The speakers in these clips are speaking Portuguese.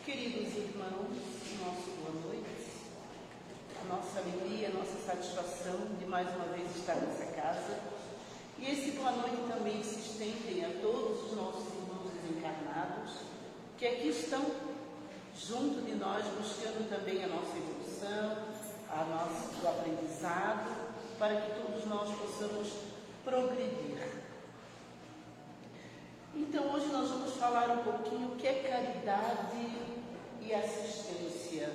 Queridos irmãos, nosso boa noite, a nossa alegria, a nossa satisfação de mais uma vez estar nessa casa. E esse boa noite também se estende a todos os nossos irmãos desencarnados, que aqui estão junto de nós, buscando também a nossa evolução, o aprendizado, para que todos nós possamos progredir. Então, hoje nós vamos falar um pouquinho o que é caridade e assistência.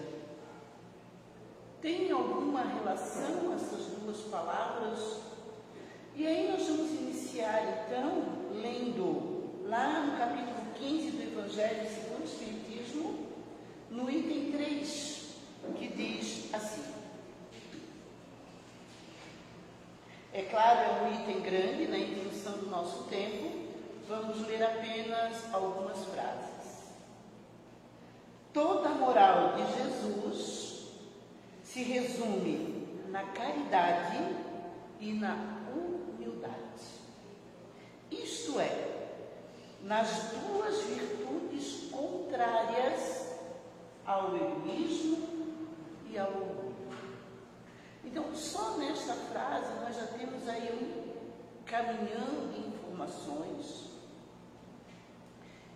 Tem alguma relação essas duas palavras? E aí nós vamos iniciar, então, lendo lá no capítulo 15 do Evangelho segundo o Espiritismo, no item 3, que diz assim. É claro, é um item grande, na introdução do nosso tempo. Vamos ler apenas algumas frases. Toda a moral de Jesus se resume na caridade e na humildade. Isto é, nas duas virtudes contrárias ao egoísmo e ao orgulho. Então, só nesta frase nós já temos aí um caminhão de informações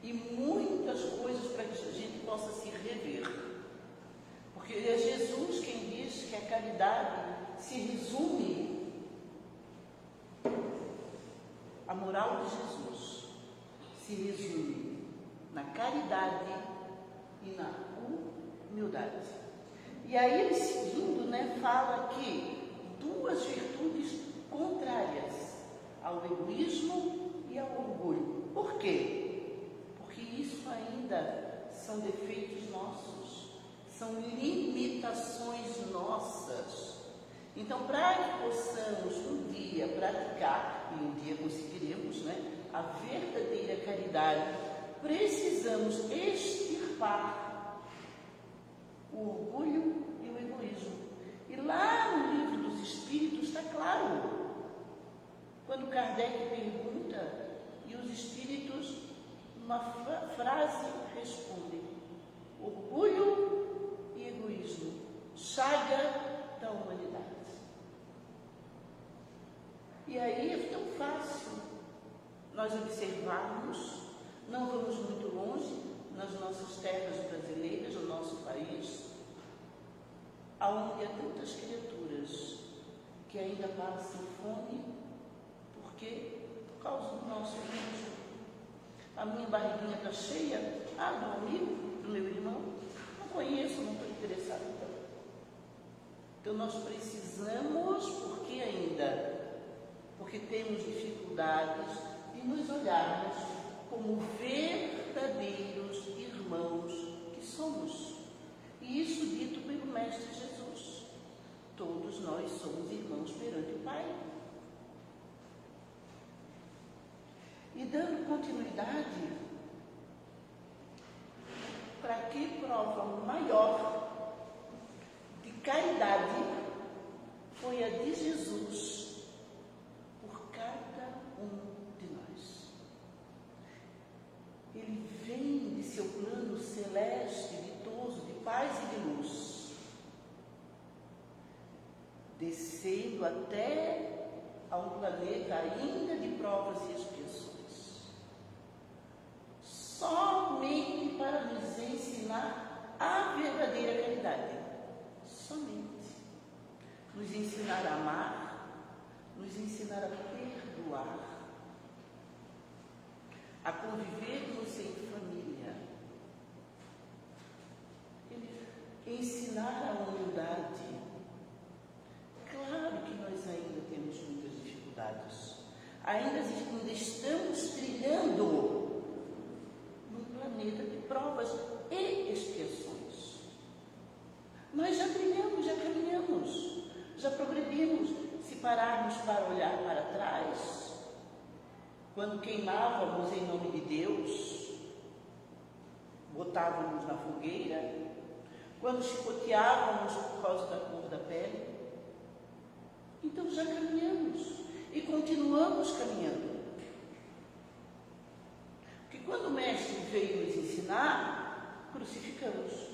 e muitas coisas para que a gente possa se rever. Porque é Jesus quem diz que a caridade se resume, a moral de Jesus se resume na caridade e na humildade. E aí ele seguindo, fala que duas virtudes contrárias ao egoísmo e ao orgulho. Por quê? Isso ainda são defeitos nossos, são limitações nossas. Então, para que possamos um dia praticar, e um dia conseguiremos, a verdadeira caridade, precisamos extirpar o orgulho e o egoísmo. E lá no livro dos Espíritos está claro, quando Kardec pergunta, e os Espíritos uma frase responde: orgulho e egoísmo, chaga da humanidade. E aí é tão fácil nós observarmos, não vamos muito longe, nas nossas terras brasileiras, no nosso país, aonde há tantas criaturas que ainda passam fome, por causa do nosso egoísmo. A minha barriguinha está cheia, do amigo, do meu irmão, não conheço, não estou interessado. Então nós precisamos, porque temos dificuldades, de nos olharmos como verdadeiros irmãos que somos. E isso dito pelo Mestre Jesus. Todos nós somos irmãos perante o Pai. E dando continuidade, para que prova maior de caridade foi a de Jesus por cada um de nós. Ele vem de seu plano celeste, ditoso, de paz e de luz, descendo até a um planeta ainda de provas e expiações. Somente para nos ensinar a verdadeira caridade. Somente. Nos ensinar a amar, nos ensinar a perdoar, a convivermos em família, ensinar a humildade. Claro que nós ainda temos muitas dificuldades. Ainda estamos trilhando planeta de provas e expiações. Nós já trilhamos, já caminhamos, já progredimos. Se pararmos para olhar para trás, quando queimávamos em nome de Deus, botávamos na fogueira, quando chicoteávamos por causa da cor da pele, então já caminhamos e continuamos caminhando. Quando o Mestre veio nos ensinar, crucificamos.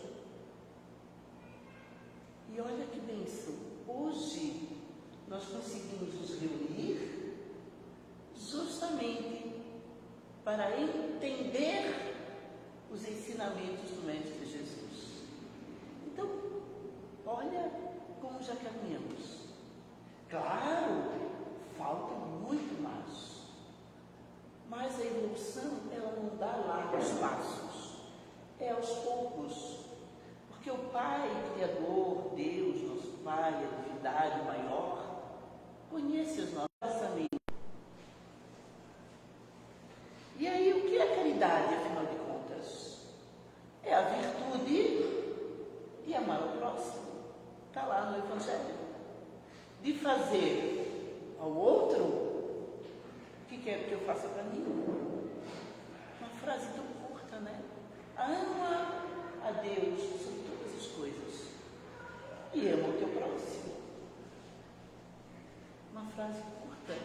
E olha que bênção, hoje nós conseguimos nos reunir justamente para entender os ensinamentos do Mestre Jesus. Então, olha como já caminhamos. Claro, falta muito mais. Mas a evolução, ela não dá largos passos. É aos poucos. Porque o Pai Criador, Deus, nosso Pai, a divindade maior, conhece os nossos pensamentos. E aí, o que é caridade, afinal de contas? É a virtude de amar o próximo. Está lá no Evangelho. De fazer ao outro o que quer que eu faça para mim. Uma frase tão curta, né? Ama a Deus sobre todas as coisas e ama o teu próximo. Uma frase curta,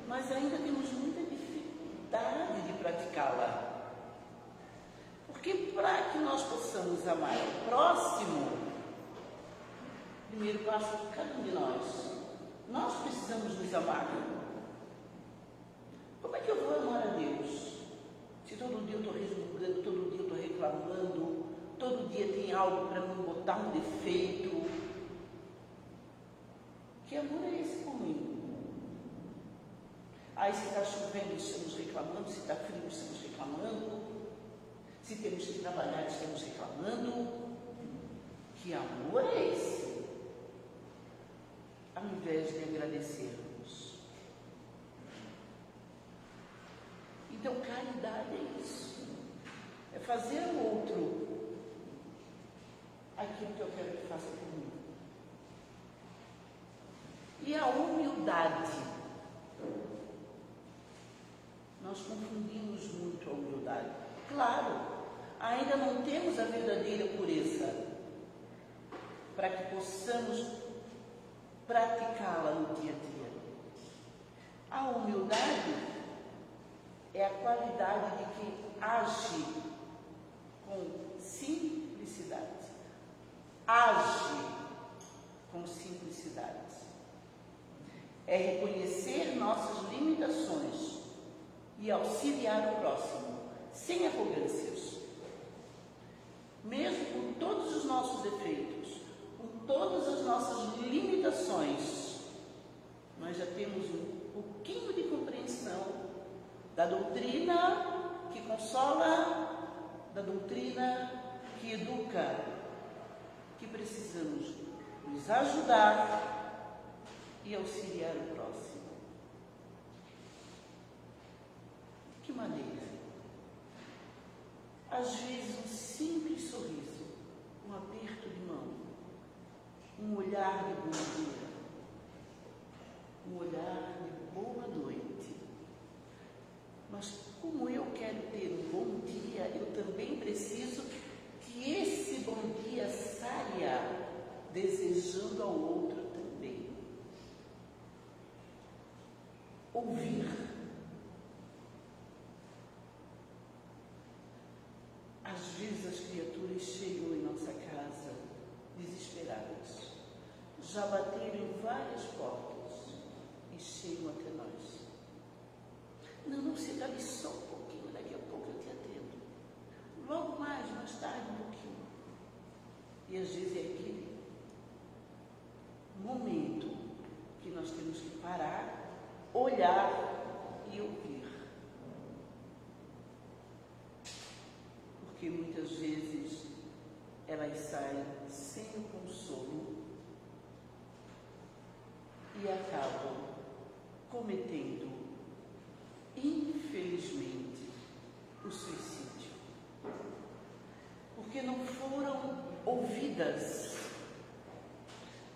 mas ainda temos muita dificuldade de praticá-la. Porque para que nós possamos amar o próximo, primeiro passo de cada um de nós precisamos nos amar. Como é que eu vou amar a Deus? Se todo dia eu estou resmungando, todo dia eu estou reclamando, todo dia tem algo para me botar um defeito. Que amor é esse por mim? Aí se está chovendo, estamos reclamando, se está frio, estamos reclamando, se temos que trabalhar, estamos reclamando. Que amor é esse? Ao invés de agradecermos. Então, caridade é isso. É fazer ao outro aquilo que eu quero que faça por mim. E a humildade. Nós confundimos muito a humildade. Claro, ainda não temos a verdadeira pureza para que possamos praticá-la no dia a dia. A humildade é a qualidade de quem age com simplicidade. Age com simplicidade. É reconhecer nossas limitações e auxiliar o próximo, sem arrogâncias. Mesmo com todos os nossos defeitos, com todas as nossas limitações, nós já temos um pouquinho de compreensão da doutrina que consola, da doutrina que educa, que precisamos nos ajudar e auxiliar o próximo. De que maneira? Às vezes um simples sorriso, um aperto de mão, um olhar de bom dia, um olhar de boa noite. Mas como eu quero ter um bom dia, eu também preciso que esse bom dia saia desejando ao outro também. Ouvir. Às vezes as criaturas chegam em nossa casa desesperadas, já bateram em várias portas e chegam até nós. Não, se dá-me só um pouquinho, daqui a pouco eu te atendo. Logo mais tarde um pouquinho. E às vezes é aquele momento que nós temos que parar, olhar e ouvir. Porque muitas vezes elas saem sem o consolo e acabam cometendo, infelizmente, o suicídio. Porque não foram ouvidas,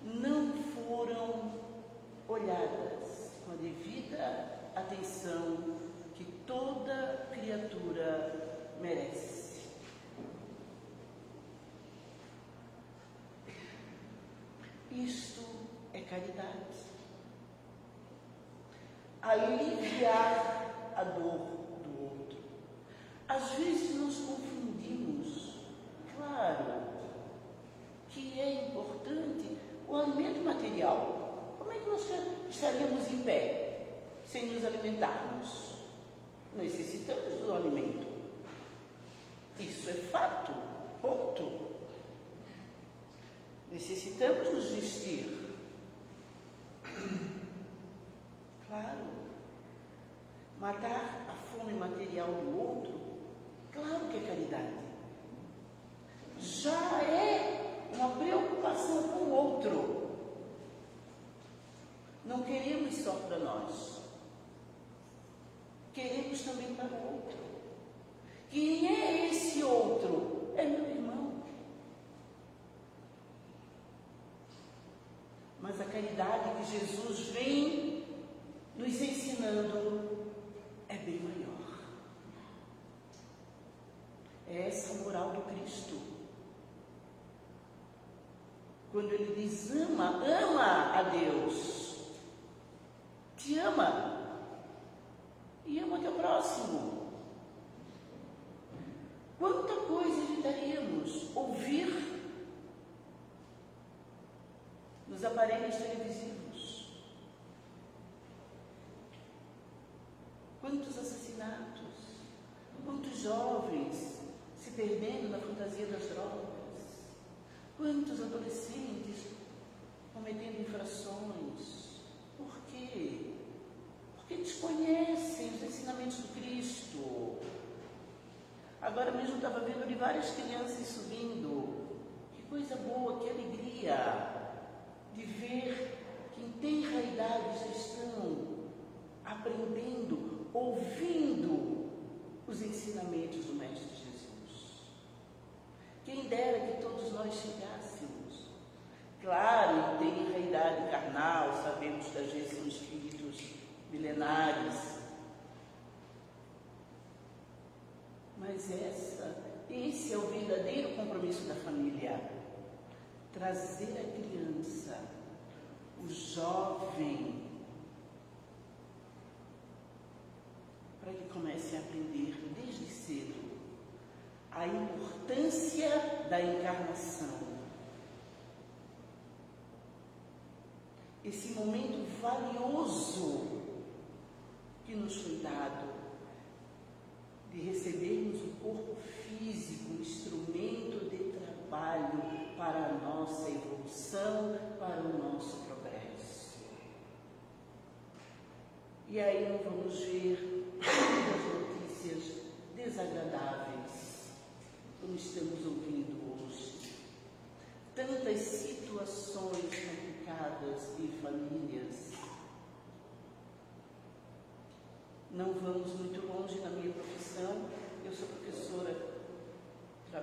não foram olhadas com a devida atenção que toda criatura merece. Isto é caridade. Aliviar a dor do outro. Às vezes nos confundimos, estaríamos em pé sem nos alimentarmos. Necessitamos do alimento. Isso é fato. Ponto. Necessitamos nos vestir. Claro. Matar a fome material do outro, claro que é caridade. Já é uma preocupação com o outro. Não queremos só para nós. Queremos também para o outro. Quem é esse outro? É meu irmão. Mas a caridade que Jesus vem nos ensinando é bem maior. É essa moral do Cristo. Quando ele diz ama a Deus, te ama e ama teu próximo. Quanta coisa evitaríamos ouvir nos aparelhos televisivos. Quantos assassinatos, quantos jovens se perdendo na fantasia das drogas, quantos adolescentes cometendo infrações. Por quê? Porque desconhecem os ensinamentos do Cristo. Agora mesmo estava vendo ali várias crianças subindo. Que coisa boa, que alegria de ver que em tenra idade já estão aprendendo, ouvindo os ensinamentos do Mestre Jesus. Quem dera que todos nós chegássemos. Claro, em tenra idade carnal, sabemos que às vezes são espíritos milenares. Mas esse é o verdadeiro compromisso da família. Trazer a criança, o jovem, para que comece a aprender desde cedo a importância da encarnação. Esse momento valioso que nos foi dado de recebermos o corpo físico, um instrumento de trabalho para a nossa evolução, para o nosso progresso. E aí não vamos ver muitas notícias desagradáveis, como estamos ouvindo hoje. Tantas situações complicadas em famílias. Não vamos muito longe na minha profissão. Eu sou professora,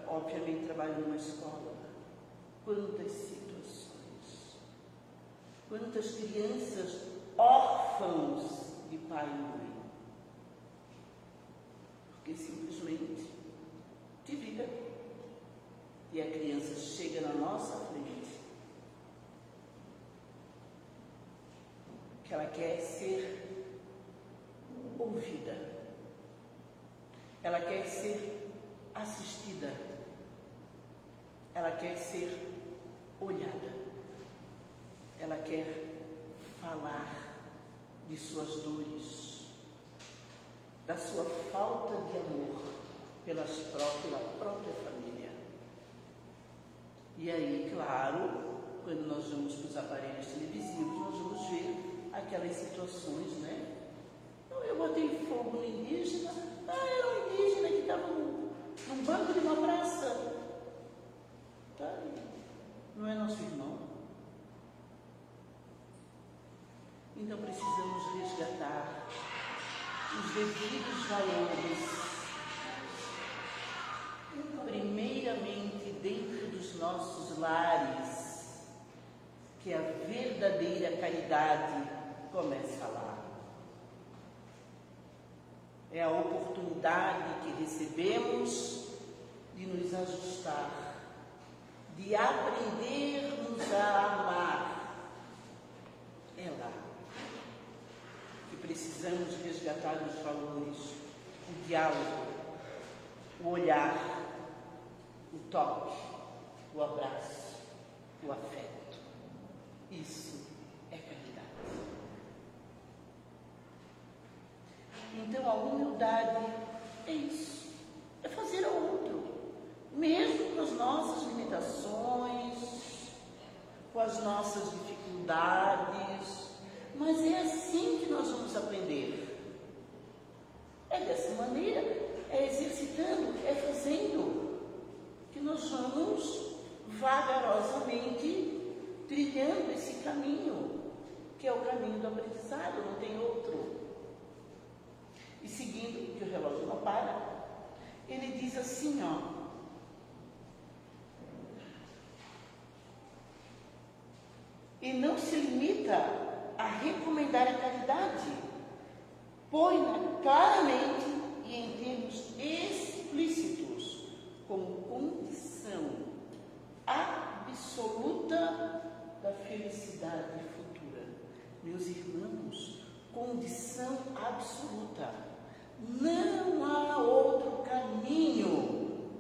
obviamente trabalho numa escola. Quantas situações, quantas crianças órfãos de pai e mãe, porque simplesmente te vira e a criança chega na nossa frente, que ela quer ser ouvida, ela quer ser assistida, ela quer ser olhada, ela quer falar de suas dores, da sua falta de amor pela própria família. E aí, claro, quando nós vamos para os aparelhos televisivos, nós vamos ver aquelas situações, né? Então, eu botei fogo no indígena, era um indígena que estava num banco de uma praça. Tá? Não é nosso irmão. Então precisamos resgatar os devidos valores, primeiramente dentro dos nossos lares, que a verdadeira caridade começa lá. É a oportunidade que recebemos de nos ajustar, de aprendermos a amar. É lá que precisamos resgatar os valores, o diálogo, o olhar, o toque, o abraço, o afeto. Isso é caridade. Então a humildade é isso, é fazer ao outro, mesmo com as nossas limitações, com as nossas dificuldades, mas é assim que nós vamos aprender. É dessa maneira, é exercitando, é fazendo, que nós vamos vagarosamente trilhando esse caminho, que é o caminho do aprendizado, não tem outro. E seguindo, que o relógio não para, ele diz assim, e não se limita a recomendar a caridade, põe-na claramente e em termos explícitos como condição absoluta da felicidade futura. Meus irmãos, condição absoluta. Não há outro caminho.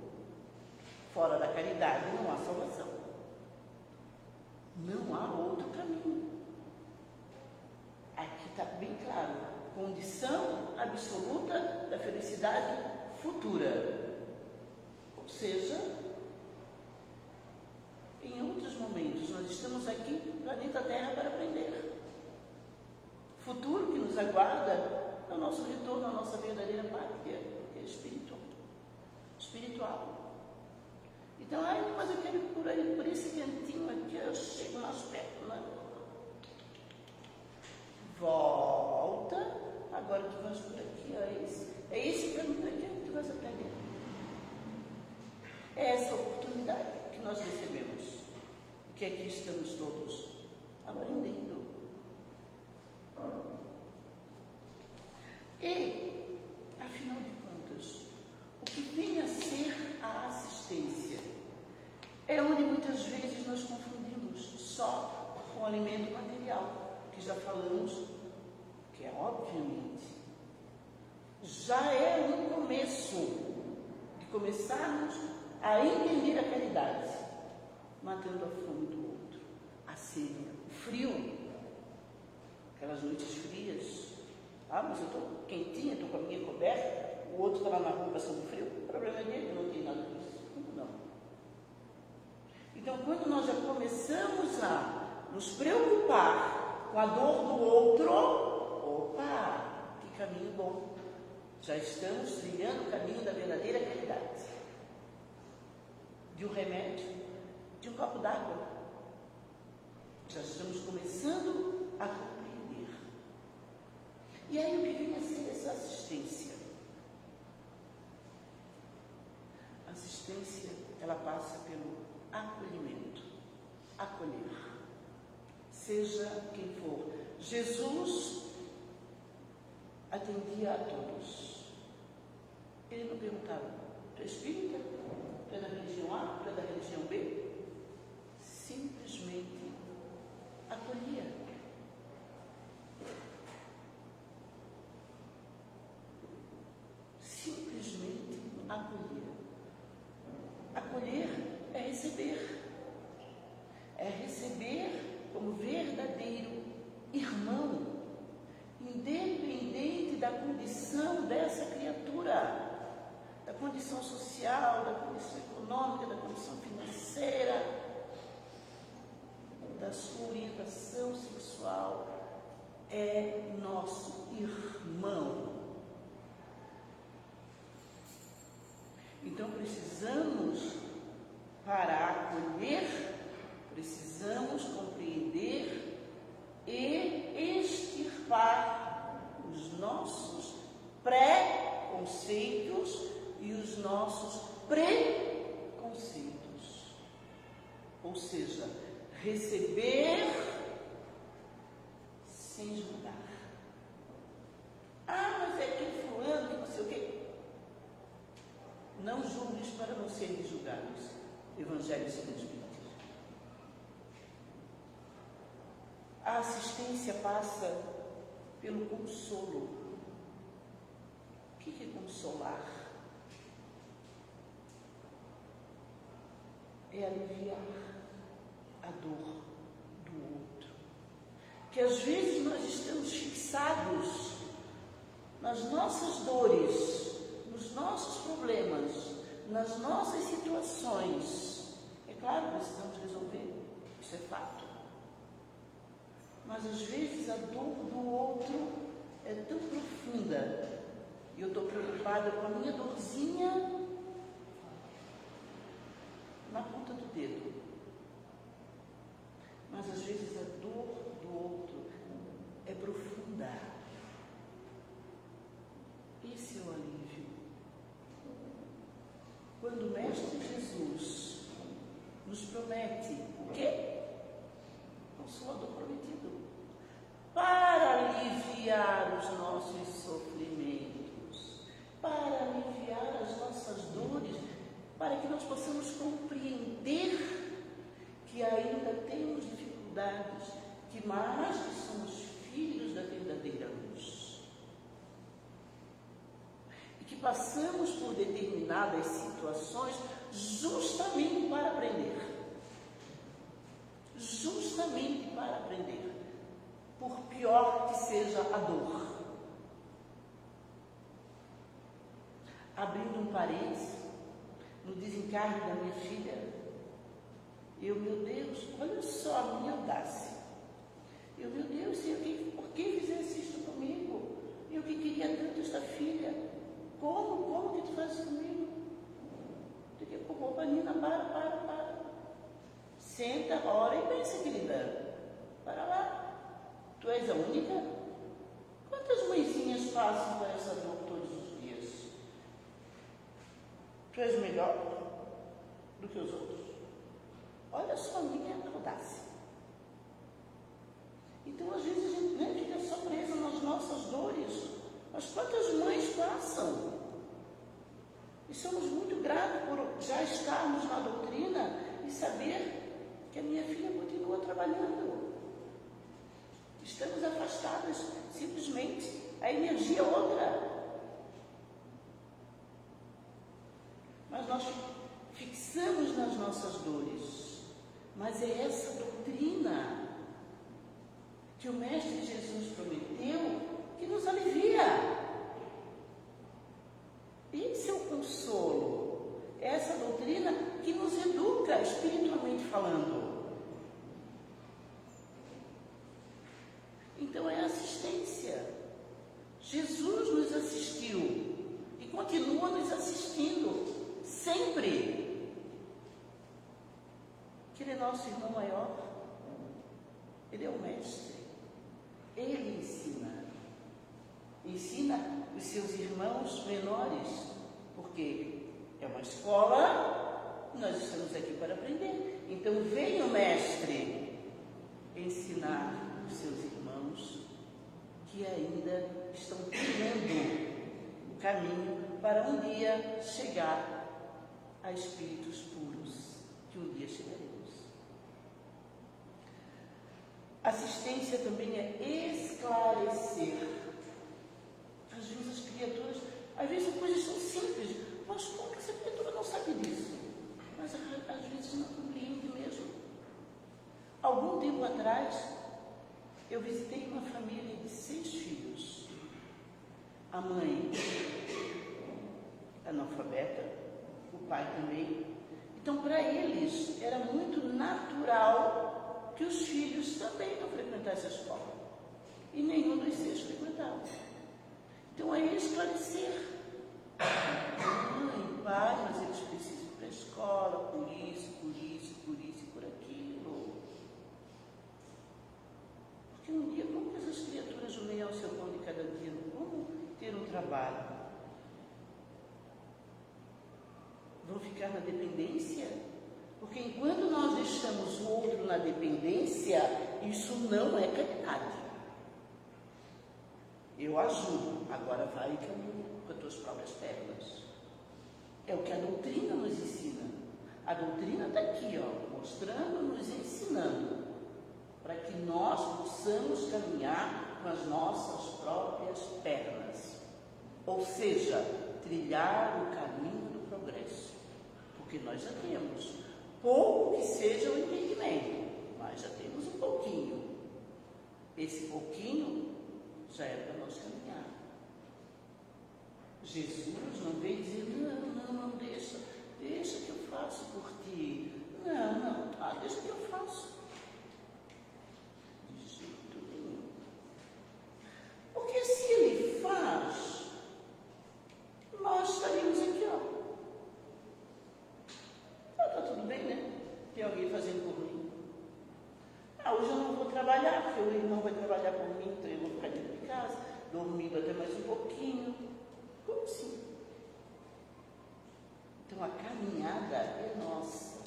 Fora da caridade não há salvação. Não há outro caminho. Aqui está bem claro. Condição absoluta da felicidade futura. Ou seja, em outros momentos, nós estamos aqui no planeta Terra para aprender. Futuro que nos aguarda é o nosso retorno à nossa verdadeira pátria, que é espiritual. Então, mas eu quero ir por esse cantinho aqui, eu chego mais perto, né? Volta, agora tu vais por aqui, é esse caminho aqui que tu vais aprender. É essa oportunidade que nós recebemos, que aqui estamos todos aprendendo. E, afinal de contas, o que vem a ser a assistência é onde muitas vezes nós confundimos só com o alimento material, que já falamos, que é obviamente, já é um começo de começarmos a entender a caridade, matando a fome do outro, a sede, o frio, aquelas noites frias. Mas eu estou quentinha, estou com a minha coberta, o outro está lá na rua passando frio, o problema é dele, não tem nada disso. Não. Então, quando nós já começamos a nos preocupar com a dor do outro, opa, que caminho bom! Já estamos trilhando o caminho da verdadeira caridade. De um remédio, de um copo d'água. Já estamos começando a compreender. E aí o que vem a ser essa assistência? A assistência, ela passa pelo acolhimento. Acolher. Seja quem for. Jesus atendia a todos. Ele não perguntava, tu é espírita? Tu é da religião A? Tu é da religião B? Simplesmente acolhia. Simplesmente acolher. Acolher é receber. É receber como verdadeiro irmão, independente da condição dessa criatura, da condição social, da condição econômica, da condição financeira, da sua orientação sexual. É nosso irmão. Então precisamos, para acolher, precisamos compreender e extirpar os nossos pré-conceitos e os nossos preconceitos. Ou seja, receber sem julgar. Mas é que fulano, que não sei o quê. Não julgues para não serem julgados. Evangelho segundo o Espiritismo. A assistência passa pelo consolo. O que é consolar? É aliviar a dor do outro. Que às vezes nós estamos fixados nas nossas dores, nos nossos problemas, nas nossas situações. É claro, precisamos resolver, isso é fato. Mas às vezes a dor do outro é tão profunda e eu estou preocupada com a minha dorzinha na ponta do dedo. Mas às vezes a dor do outro é profunda. Esse é o alívio. Quando o Mestre Jesus nos promete o quê? Consolador prometido. Para aliviar os nossos sofrimentos, para aliviar as nossas dores, para que nós possamos compreender que ainda temos dificuldades, mas que somos filhos da verdadeira luz. E que passamos por determinadas situações justamente para aprender. Justamente para aprender. Por pior que seja a dor. Abrindo um parênteses, no desencargo da minha filha, meu Deus, olha só a minha audácia. Meu Deus, Senhor, por que fizesse isso comigo? Eu que queria tanto esta filha. Como que tu fazes comigo? Opa, Nina, para. Senta, ora e pensa, querida. Para lá. Tu és a única? Quantas mãezinhas passam por essa dor todos os dias? Tu és melhor do que os outros? Olha só a minha audácia. Então, às vezes, a gente fica só presa nas nossas dores. Mas quantas mães passam? E somos muito gratos por já estarmos na doutrina e saber que a minha filha continua trabalhando. Estamos afastadas, simplesmente. A energia é outra. Mas nós fixamos nas nossas dores. Mas é essa doutrina que o Mestre Jesus prometeu que nos alivia. Esse é o consolo. É essa doutrina que nos educa, espiritualmente falando. Então é assistência. Jesus nos assistiu e continua nos assistindo sempre. Que ele é nosso irmão maior. Ele é o mestre. Ele ensina. Ensina os seus irmãos menores, porque é uma escola e nós estamos aqui para aprender. Então vem o mestre ensinar os seus irmãos que ainda estão trilhando o caminho para um dia chegar a espíritos puros, que um dia chegaremos. Assistência também é esclarecer. Às vezes as criaturas, às vezes coisas são simples, mas como que essa criatura não sabe disso? Mas às vezes não compreende mesmo. Algum tempo atrás, eu visitei uma família de 6 filhos. A mãe analfabeta, o pai também. Então, para eles, era muito natural que os filhos também não frequentassem a escola. E nenhum dos 6 frequentava. Então, é esclarecer. Mãe, pai, mas eles precisam ir para a escola, por isso, por aquilo. Porque um dia, como que essas criaturas vêm ao seu pão de cada dia? Como ter um trabalho? Vão ficar na dependência? Porque enquanto nós deixamos o outro na dependência, isso não é caridade. Eu ajudo, agora vai e caminha com as tuas próprias pernas. É o que a doutrina nos ensina. A doutrina está aqui, mostrando, nos ensinando, para que nós possamos caminhar com as nossas próprias pernas. Ou seja, trilhar o caminho do progresso. Porque nós já temos, pouco que seja o entendimento, mas já temos um pouquinho. Esse pouquinho já é para nós caminhar. Jesus não veio dizer, não, deixa que eu faço por ti. Não, deixa que eu faço. De jeito nenhum. Porque se ele faz, nós estaríamos aqui, ó. Tá tudo bem, né? Tem alguém fazendo por mim. Hoje eu não vou trabalhar, porque o irmão vai trabalhar por mim, então eu vou ficar dentro de casa, dormindo até mais um pouquinho. Como assim? Então a caminhada é nossa.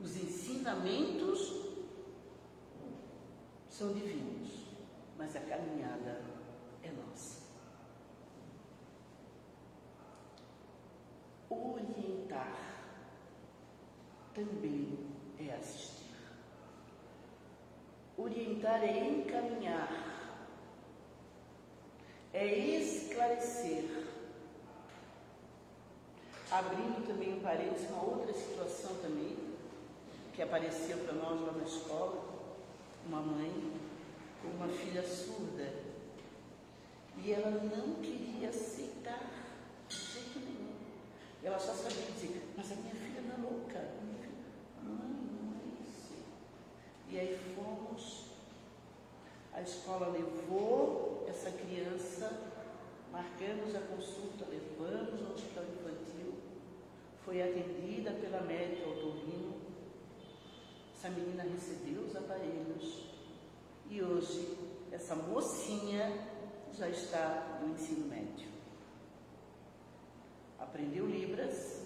Os ensinamentos são divinos, mas a caminhada é nossa. Orientar também é assistir. Orientar é encaminhar, é esclarecer. Abrindo também um parênteses, uma outra situação também, que apareceu para nós lá na escola, uma mãe com uma filha surda, e ela não queria aceitar de jeito nenhum. Ela só sabia dizer, mas a minha filha não é louca, mãe, não é isso. E aí fomos, a escola levou essa criança, marcamos a consulta, levamos no hospital infantil, foi atendida pela médica otorrino, essa menina recebeu os aparelhos e hoje essa mocinha já está no ensino médio. Aprendeu Libras,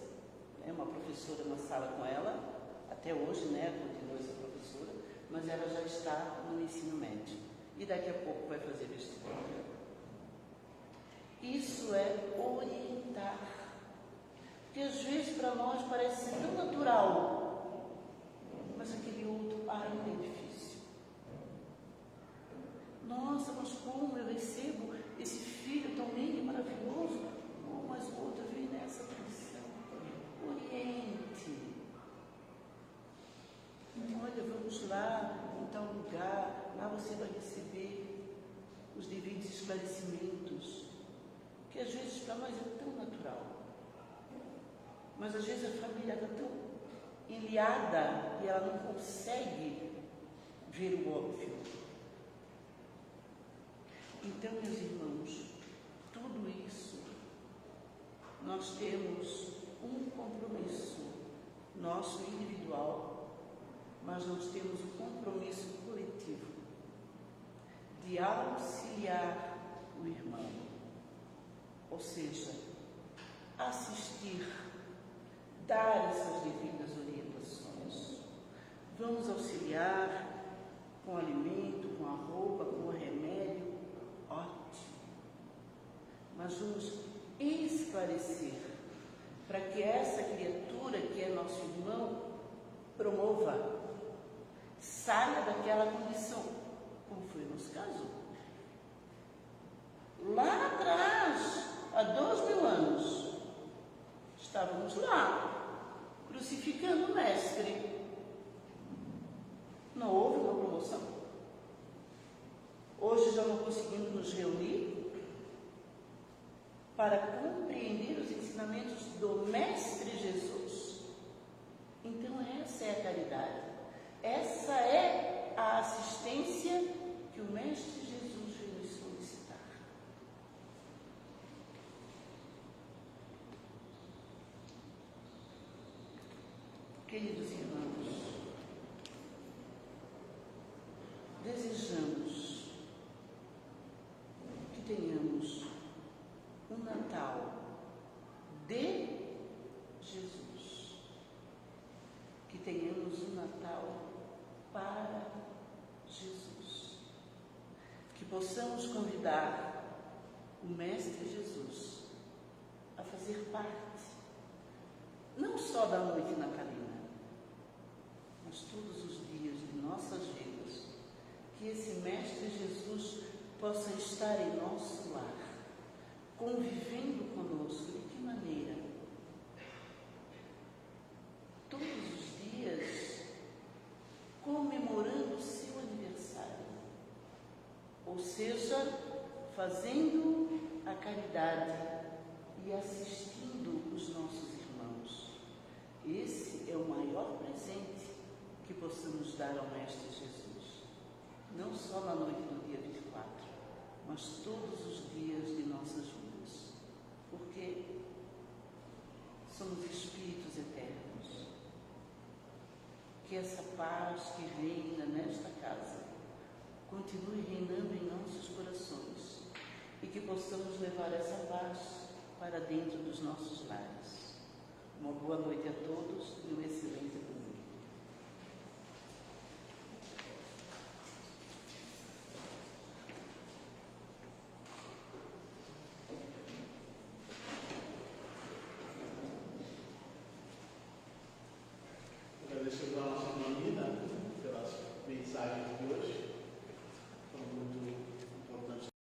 uma professora na sala com ela, até hoje, continua essa professora, mas ela já está no ensino médio e daqui a pouco vai fazer vestibular. Isso é orientar, porque às vezes para nós parece ser tão natural, mas aquele outro ainda é difícil. Nossa, mas como eu recebo esse filho tão lindo e maravilhoso, mas o outro vem nessa condição. Oriente. Olha, vamos lá, em tal lugar, lá você vai receber os devidos esclarecimentos, que às vezes para nós é tão natural. Mas às vezes a família está tão ilhada e ela não consegue ver o óbvio. Então, meus irmãos, tudo isso, nós temos um compromisso nosso individual, mas nós temos um compromisso coletivo de auxiliar o irmão, ou seja, assistir, dar essas devidas orientações. Vamos auxiliar com alimento, com a roupa, com o remédio, ótimo. Mas vamos esclarecer para que essa criatura que é nosso irmão promova, saia daquela condição, como foi o nosso caso. Lá atrás, há 2000 anos, estávamos lá, crucificando o mestre. Não houve uma promoção. Hoje já não conseguimos nos reunir para compreender os ensinamentos do Mestre Jesus. Então essa é a caridade. Essa é a assistência que o Mestre Jesus veio nos solicitar. Queridos irmãos, desejamos que tenhamos um Natal de Jesus, que tenhamos um Natal para Jesus, que possamos convidar o Mestre Jesus a fazer parte, não só da noite natalina, mas todos os dias de nossas vidas, que esse Mestre Jesus possa estar em nosso lar, convivendo conosco. De que maneira? Todos os dias, comemorando o seu aniversário, ou seja, fazendo a caridade e assistindo os nossos irmãos. Esse é o maior presente que possamos dar ao Mestre Jesus, não só na noite do dia 24, mas todos os dias de nossas vidas, porque somos espíritos eternos. Que essa paz que reina nesta casa continue reinando em nossos corações e que possamos levar essa paz para dentro dos nossos lares. Uma boa noite a todos e um excelente domingo.